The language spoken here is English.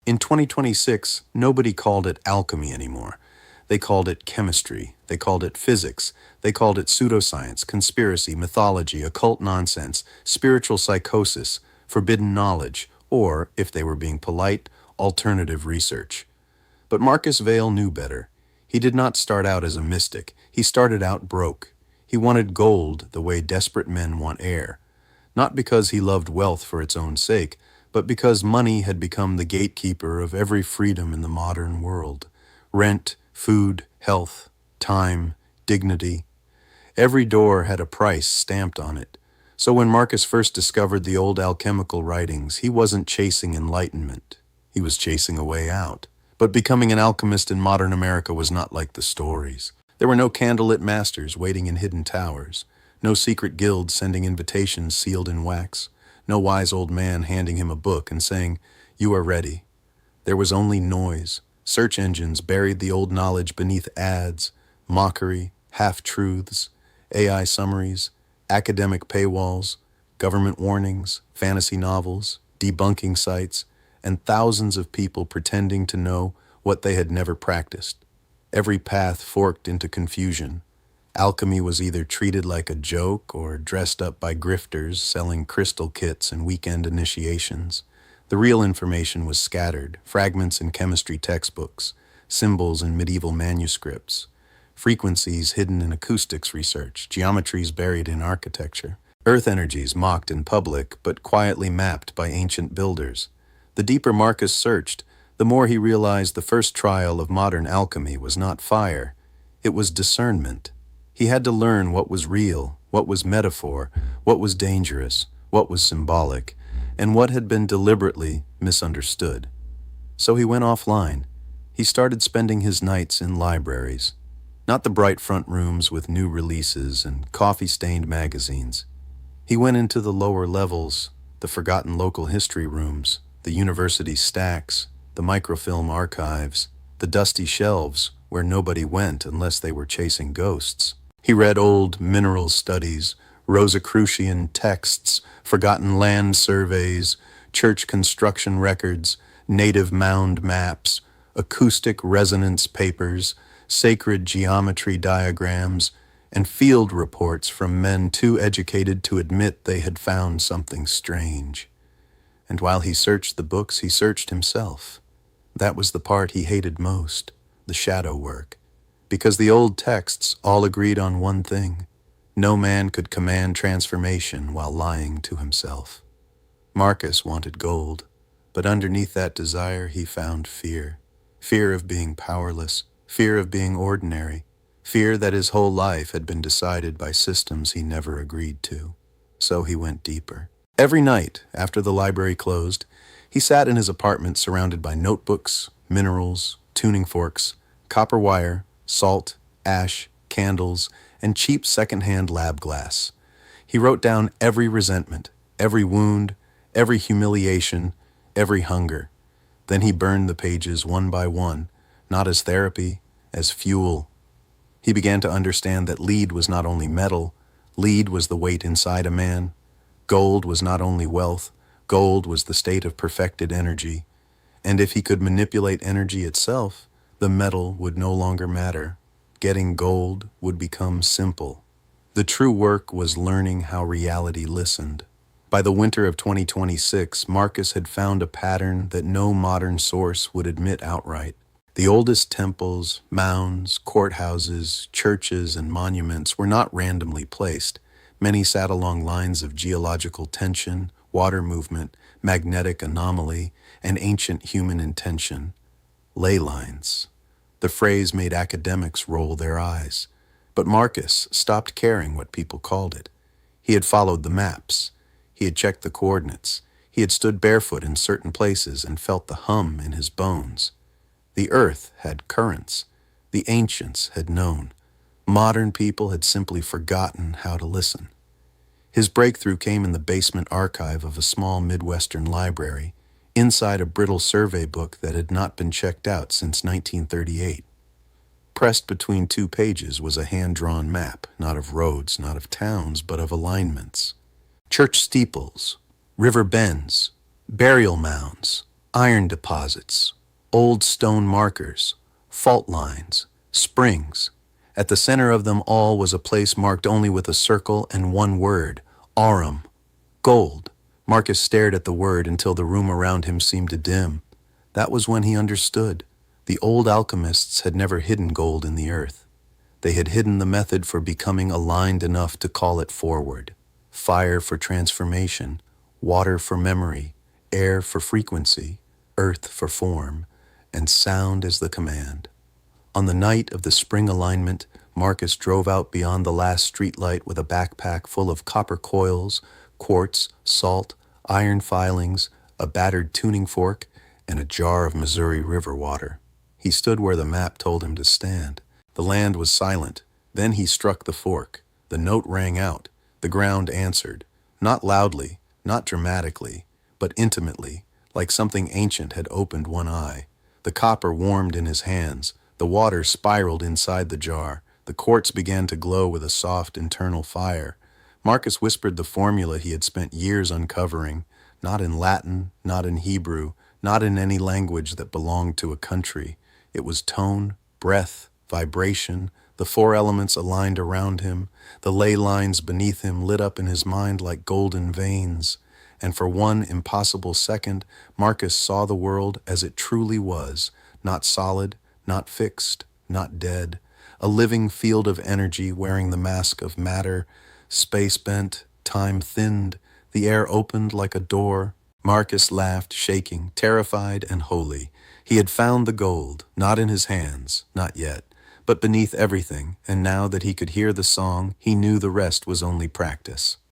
In 2026, nobody called it alchemy anymore. They called it chemistry. They called it physics. They called it pseudoscience, conspiracy, mythology, occult nonsense, spiritual psychosis, forbidden knowledge, or, if they were being polite, alternative research. But Marcus Vail knew better. He did not start out as a mystic. He started out broke. He wanted gold the way desperate men want air. Not because he loved wealth for its own sake, but because money had become the gatekeeper of every freedom in the modern world. Rent, food, health, time, dignity. Every door had a price stamped on it. So when Marcus first discovered the old alchemical writings, he wasn't chasing enlightenment. He was chasing a way out. But becoming an alchemist in modern America was not like the stories. There were no candlelit masters waiting in hidden towers, no secret guilds sending invitations sealed in wax, no wise old man handing him a book and saying, "You are ready." There was only noise. Search engines buried the old knowledge beneath ads, mockery, half-truths, AI summaries, academic paywalls, government warnings, fantasy novels, debunking sites, and thousands of people pretending to know what they had never practiced. Every path forked into confusion. Alchemy was either treated like a joke or dressed up by grifters selling crystal kits and weekend initiations. The real information was scattered, fragments in chemistry textbooks, symbols in medieval manuscripts, frequencies hidden in acoustics research, geometries buried in architecture, earth energies mocked in public but quietly mapped by ancient builders. The deeper Marcus searched, the more he realized the first trial of modern alchemy was not fire, it was discernment. He had to learn what was real, what was metaphor, what was dangerous, what was symbolic, and what had been deliberately misunderstood. So he went offline. He started spending his nights in libraries, not the bright front rooms with new releases and coffee-stained magazines. He went into the lower levels, the forgotten local history rooms, the university stacks, the microfilm archives, the dusty shelves where nobody went unless they were chasing ghosts. He read old mineral studies, Rosicrucian texts, forgotten land surveys, church construction records, native mound maps, acoustic resonance papers, sacred geometry diagrams, and field reports from men too educated to admit they had found something strange. And while he searched the books, he searched himself. That was the part he hated most, the shadow work, because the old texts all agreed on one thing. No man could command transformation while lying to himself. Marcus wanted gold, but underneath that desire he found fear. Fear of being powerless, fear of being ordinary, fear that his whole life had been decided by systems he never agreed to. So he went deeper. Every night, after the library closed, he sat in his apartment surrounded by notebooks, minerals, tuning forks, copper wire, salt, ash, candles, and cheap second-hand lab glass. He wrote down every resentment, every wound, every humiliation, every hunger. Then he burned the pages one by one, not as therapy, as fuel. He began to understand that lead was not only metal, lead was the weight inside a man. Gold was not only wealth, gold was the state of perfected energy. And if he could manipulate energy itself, the metal would no longer matter. Getting gold would become simple. The true work was learning how reality listened. By the winter of 2026, Marcus had found a pattern that no modern source would admit outright. The oldest temples, mounds, courthouses, churches, and monuments were not randomly placed. Many sat along lines of geological tension, water movement, magnetic anomaly, and ancient human intention. Ley lines. The phrase made academics roll their eyes. But Marcus stopped caring what people called it. He had followed the maps. He had checked the coordinates. He had stood barefoot in certain places and felt the hum in his bones. The earth had currents. The ancients had known. Modern people had simply forgotten how to listen. His breakthrough came in the basement archive of a small Midwestern library, inside a brittle survey book that had not been checked out since 1938. Pressed between two pages was a hand-drawn map, not of roads, not of towns, but of alignments. Church steeples, river bends, burial mounds, Iron deposits, old stone markers, fault lines, springs. At the center of them all was a place marked only with a circle and one word, aurum, gold. Marcus stared at the word until the room around him seemed to dim. That was when he understood. The old alchemists had never hidden gold in the earth. They had hidden the method for becoming aligned enough to call it forward. Fire for transformation, water for memory, air for frequency, earth for form, and sound as the command. On the night of the spring alignment, Marcus drove out beyond the last streetlight with a backpack full of copper coils, quartz, salt, iron filings, a battered tuning fork, and a jar of Missouri River water. He stood where the map told him to stand. The land was silent. Then he struck the fork. The note rang out. The ground answered. Not loudly, not dramatically, but intimately, like something ancient had opened one eye. The copper warmed in his hands. The water spiraled inside the jar. The quartz began to glow with a soft internal fire. Marcus whispered the formula he had spent years uncovering, not in Latin, not in Hebrew, not in any language that belonged to a country. It was tone, breath, vibration, the four elements aligned around him, the ley lines beneath him lit up in his mind like golden veins. And for one impossible second, Marcus saw the world as it truly was, not solid, not fixed, not dead, a living field of energy wearing the mask of matter, space bent, time thinned, the air opened like a door. Marcus laughed, shaking, terrified and holy. He had found the gold, not in his hands, not yet, but beneath everything, and now that he could hear the song, he knew the rest was only practice.